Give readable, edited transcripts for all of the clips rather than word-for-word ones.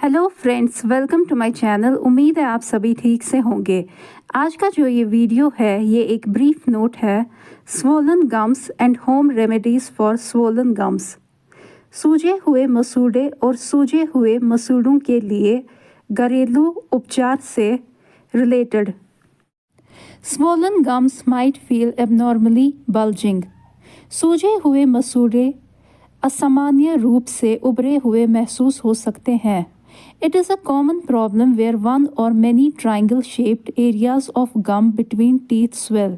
Hello friends, welcome to my channel. उम्मीद है आप सभी ठीक से होंगे। आज का जो ये वीडियो है ये एक ब्रीफ नोट है swollen gums and home remedies for swollen gums. सूजे हुए मसूड़े और सूजे हुए मसूड़ों के लिए घरेलू उपचार से related. Swollen gums might feel abnormally bulging. सूजे हुए मसूड़े असामान्य रूप से उभरे हुए महसूस हो सकते हैं। It is a common problem where one or many triangle-shaped areas of gum between teeth swell.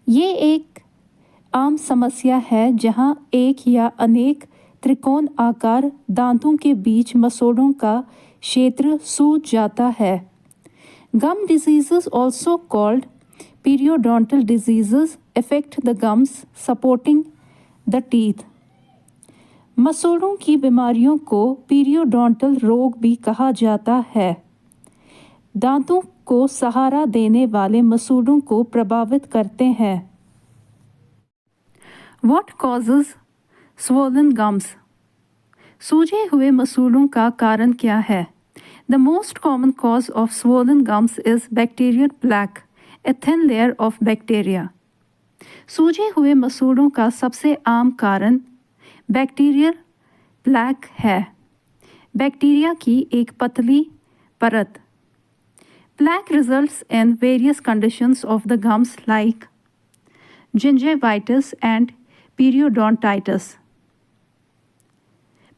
ये एक आम समस्या है जहाँ एक या अनेक त्रिकोण आकार दांतों के बीच मसूड़ों का क्षेत्र सूज जाता है। Gum diseases, also called periodontal diseases, affect the gums supporting the teeth. मसूड़ों की बीमारियों को पीरियोडोंटल रोग भी कहा जाता है। दांतों को सहारा देने वाले मसूड़ों को प्रभावित करते हैं। What causes swollen gums? सूजे हुए मसूड़ों का कारण क्या है? The most common cause of swollen gums is bacterial plaque, a thin layer of bacteria. सूजे हुए मसूड़ों का सबसे आम कारण बैक्टीरियल प्लैक है, बैक्टीरिया की एक पतली परत। Plaque results in various conditions of the gums like gingivitis and periodontitis.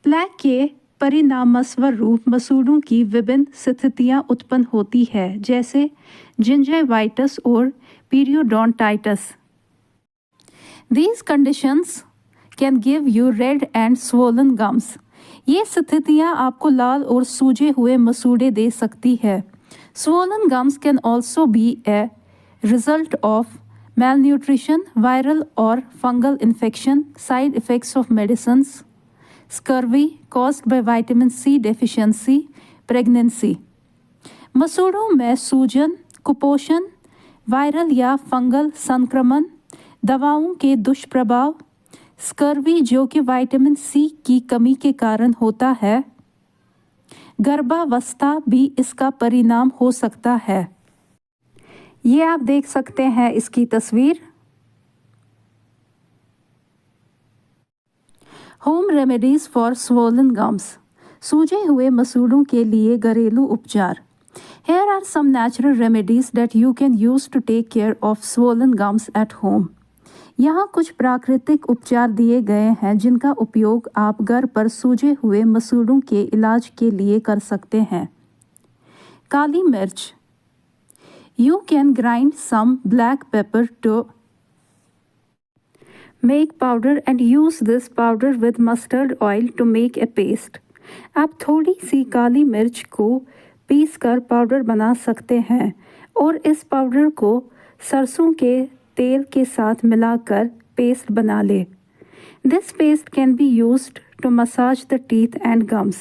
Plaque के परिणामस्वरूप मसूड़ों की विभिन्न स्थितियां उत्पन्न होती है, जैसे जिंजिवाइटिस और periodontitis. These conditions can give you red and swollen gums. ये स्थितियाँ आपको लाल और सूजे हुए मसूड़े दे सकती है। Swollen gums can also be a result of malnutrition, viral or fungal infection, side effects of medicines, scurvy caused by vitamin C deficiency, pregnancy. मसूड़ों में सूजन, कुपोषण, वायरल या फंगल संक्रमण, दवाओं के दुष्प्रभाव, स्कर्वी जो कि विटामिन सी की कमी के कारण होता है, गर्भावस्था भी इसका परिणाम हो सकता है। ये आप देख सकते हैं इसकी तस्वीर। Home remedies for swollen gums. सूजे हुए मसूड़ों के लिए घरेलू उपचार। Here are some natural remedies that you can use to take care of swollen gums at home. यहाँ कुछ प्राकृतिक उपचार दिए गए हैं जिनका उपयोग आप घर पर सूजे हुए मसूड़ों के इलाज के लिए कर सकते हैं। काली मिर्च। You can grind some black pepper to make powder and use this powder with mustard oil to make a paste. आप थोड़ी सी काली मिर्च को पीस कर पाउडर बना सकते हैं और इस पाउडर को सरसों के तेल के साथ मिलाकर पेस्ट बना ले। This paste can be used to massage the teeth and gums.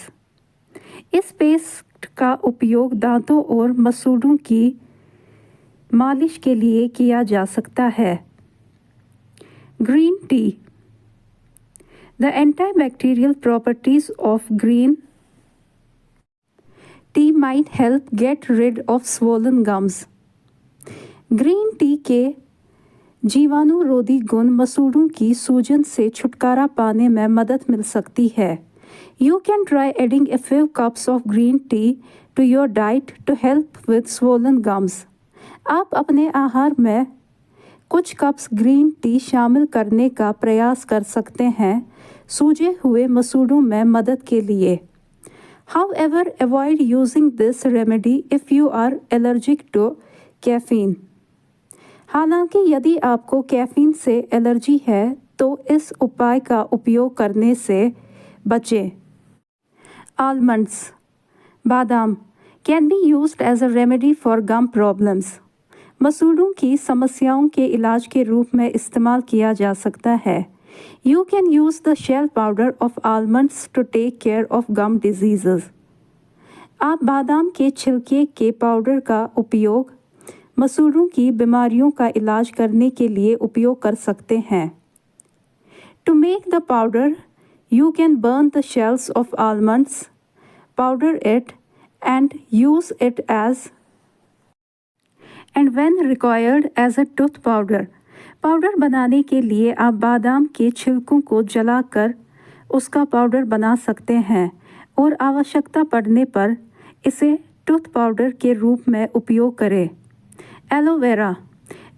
इस पेस्ट का उपयोग दांतों और मसूड़ों की मालिश के लिए किया जा सकता है। Green tea. The antibacterial properties of green tea might help get rid of swollen gums. Green tea के जीवाणुरोधी गुण मसूड़ों की सूजन से छुटकारा पाने में मदद मिल सकती है। You can try adding a few cups of green tea to your diet to help with swollen gums. आप अपने आहार में कुछ कप्स ग्रीन टी शामिल करने का प्रयास कर सकते हैं सूजे हुए मसूड़ों में मदद के लिए। However, avoid using this remedy if you are allergic to caffeine. हालांकि यदि आपको कैफीन से एलर्जी है तो इस उपाय का उपयोग करने से बचें। आलमंड्स। बादाम can be used as a remedy for gum problems. मसूड़ों की समस्याओं के इलाज के रूप में इस्तेमाल किया जा सकता है। You can use the shell powder of almonds to take care of gum diseases. आप बादाम के छिलके के पाउडर का उपयोग मसूड़ों की बीमारियों का इलाज करने के लिए उपयोग कर सकते हैं। To make the powder you can burn the shells of almonds powder it and use it as and when required as a tooth powder. Powder बनाने के लिए आप बादाम के छिलकों को जलाकर उसका पाउडर बना सकते हैं और आवश्यकता पड़ने पर इसे टूथ पाउडर के रूप में उपयोग करें। Aloe vera.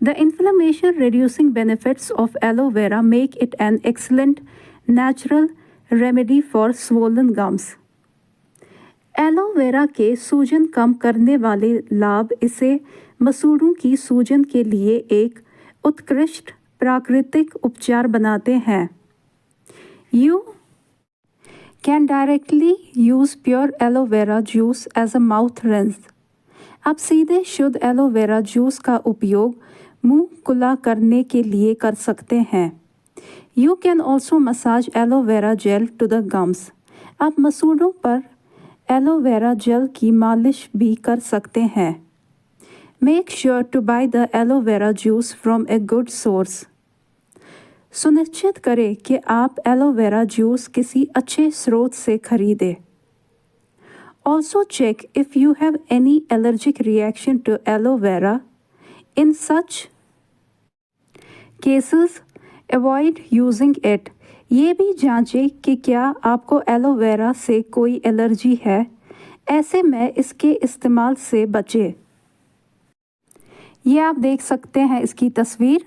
The inflammation reducing benefits of aloe vera make it an excellent natural remedy for swollen gums. Aloe vera के सूजन कम करने वाले लाभ इसे मसूड़ों की सूजन के लिए एक उत्कृष्ट प्राकृतिक उपचार बनाते हैं। You can directly use pure aloe vera juice as a mouth rinse. आप सीधे शुद्ध एलोवेरा जूस का उपयोग मुंह कुला करने के लिए कर सकते हैं। You can also massage aloe vera gel to the gums. आप मसूड़ों पर एलोवेरा जेल की मालिश भी कर सकते हैं। Make sure to buy the aloe vera juice from a good source. सुनिश्चित करें कि आप एलोवेरा जूस किसी अच्छे स्रोत से खरीदें। Also check if you have any allergic reaction to aloe vera. In such cases, avoid using it. ये भी जांचें कि क्या आपको एलोवेरा से कोई एलर्जी है। ऐसे में इसके इस्तेमाल से बचें। ये आप देख सकते हैं इसकी तस्वीर।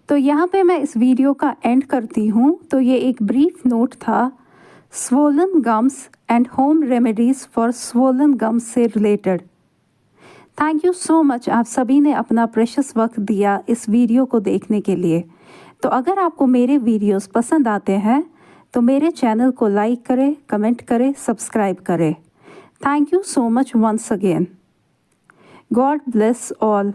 तो यहाँ पे मैं इस वीडियो का एंड करती हूँ। तो ये एक ब्रीफ नोट था swollen gums and home remedies for swollen gums से related. Thank you so much, आप सभी ने अपना प्रेशियस वक्त दिया इस वीडियो को देखने के लिए। तो अगर आपको मेरे वीडियोस पसंद आते हैं तो मेरे चैनल को लाइक करें, कमेंट करें, सब्सक्राइब करें। Thank you so much once again. God bless all.